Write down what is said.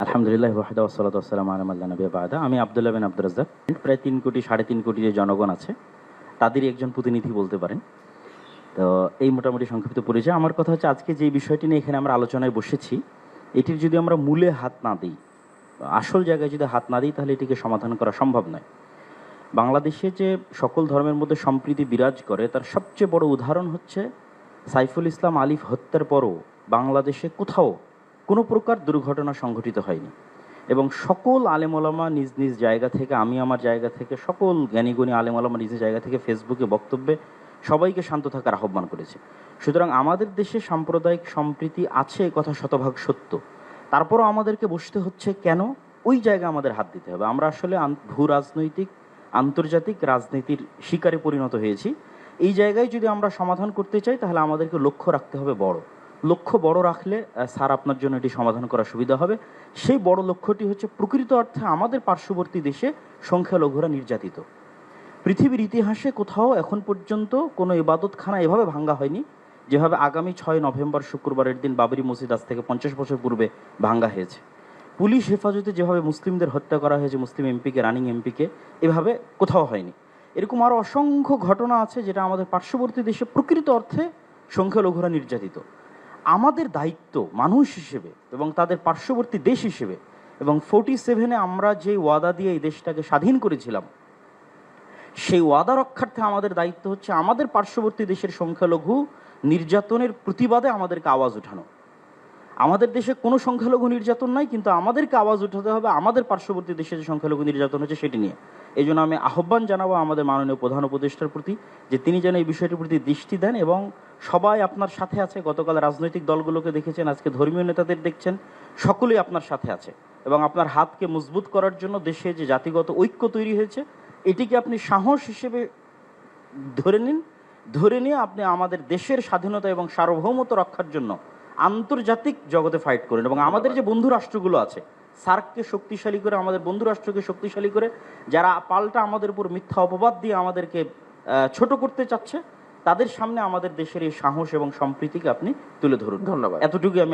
আলহামদুলিল্লাহ ওয়াহদা ওয়াসসালাতু ওয়াসসালামু আলা মান লা নাবিয়্যা বা'দা। আমি আব্দুল্লাহ বিন আব্দুর রাজ্জাক। প্রায় ৩ কোটি ৩.৫ কোটি যে জনগণ আছে তাদেরই একজন প্রতিনিধি বলতে পারেন। তো এই মোটামুটি সংক্ষিপ্ত পরিচয়। আমার কথা হচ্ছে আজকে যে বিষয়টি নিয়ে এখানে আমরা আলোচনায় বসেছি, এটির যদি আমরা মূলে হাত না দিই, আসল জায়গায় যদি হাত না দিই, তাহলে এটিকে সমাধান করা সম্ভব নয়। বাংলাদেশে যে সকল ধর্মের মধ্যে সম্প্রীতি বিরাজ করে তার সবচেয়ে বড় উদাহরণ হচ্ছে সাইফুল ইসলাম আলিফ হত্যার পরও বাংলাদেশে কোথাও কোনো প্রকার দুর্ঘটনা সংঘটিত হয়নি এবং সকল আলেম ওলামা নিজ নিজ জায়গা থেকে, আমি আমার জায়গা থেকে, সকল জ্ঞানীগুণী আলেম ওলামা নিজ নিজ জায়গা থেকে ফেসবুকে বক্তব্যে সবাইকে শান্ত থাকার আহ্বান করেছে। সুতরাং আমাদের দেশে সাম্প্রদায়িক সম্প্রীতি আছে, এ কথা শতভাগ সত্য। তারপরও আমাদেরকে বসতে হচ্ছে কেন? ওই জায়গায় আমাদের হাত দিতে হবে। আমরা আসলে ভূ রাজনৈতিক আন্তর্জাতিক রাজনীতির শিকারে পরিণত হয়েছি। এই জায়গায় যদি আমরা সমাধান করতে চাই, তাহলে আমাদেরকে লক্ষ্য রাখতে হবে বড়। লক্ষ্য বড় রাখলে স্যার আপনার জন্য এটি সমাধান করা সুবিধা হবে। সেই বড় লক্ষ্যটি হচ্ছে প্রকৃত অর্থে আমাদের পার্শ্ববর্তী দেশে সংখ্যালঘুরা নির্যাতিত। পৃথিবীর ইতিহাসে কোথাও এখন পর্যন্ত কোনো ইবাদতখানা এভাবে ভাঙ্গা হয়নি যেভাবে আগামী 6 নভেম্বর শুক্রবারের দিন বাবরি মসজিদ আজ থেকে 50 বছর পূর্বে ভাঙ্গা হয়েছে। পুলিশ হেফাজতে যেভাবে মুসলিমদের হত্যা করা হয়েছে, মুসলিম এমপিকে, রানিং এমপিকে, এভাবে কোথাও হয়নি। এরকম আরও অসংখ্য ঘটনা আছে যেটা আমাদের পার্শ্ববর্তী দেশে প্রকৃত অর্থে সংখ্যালঘুরা নির্যাতিত। আমাদের দায়িত্ব মানুষ হিসেবে এবং তাদের পার্শ্ববর্তী দেশ হিসেবে, এবং 47-এ আমরা যে ওয়াদা দিয়ে এই দেশটাকে স্বাধীন করেছিলাম, সেই ওয়াদা রক্ষার্থে আমাদের দায়িত্ব হচ্ছে আমাদের পার্শ্ববর্তী দেশের সংখ্যালঘু নির্যাতনের প্রতিবাদে আমাদেরকে আওয়াজ ওঠানো। আমাদের দেশে কোনো সংখ্যালঘু নির্যাতন নাই, কিন্তু আমাদেরকে আওয়াজ উঠাতে হবে আমাদের পার্শ্ববর্তী দেশে যে সংখ্যালঘু নির্যাতন হচ্ছে সেটি নিয়ে। এই জন্য আমি আহ্বান জানাবো আমাদের মাননীয় প্রধান উপদেষ্টার প্রতি যে তিনি যেন এই বিষয়টির প্রতি দৃষ্টি দেন এবং সবাই আপনার সাথে আছে। গতকাল রাজনৈতিক দলগুলোকে দেখেছেন, আজকে ধর্মীয় নেতাদের দেখছেন, সকলেই আপনার সাথে আছে এবং আপনার হাতকে মজবুত করার জন্য দেশে যে জাতিগত ঐক্য তৈরি হয়েছে এটিকে আপনি সাহস হিসেবে ধরে নিন। ধরে নিয়ে আপনি আমাদের দেশের স্বাধীনতা এবং সার্বভৌমত্ব রক্ষার জন্য আন্তর্জাতিক জগতে ফাইট করেন এবং আমাদের যে বন্ধু রাষ্ট্রগুলো আছে, সার্ককে শক্তিশালী করে, আমাদের বন্ধু রাষ্ট্রকে শক্তিশালী করে, যারা পাল্টা আমাদের উপর মিথ্যা অপবাদ দিয়ে আমাদেরকে ছোট করতে চাচ্ছে, তাদের সামনে আমাদের দেশের এই সাহস এবং সম্প্রীতিকে আপনি তুলে ধরুন। ধন্যবাদ। এতটুকুই আমি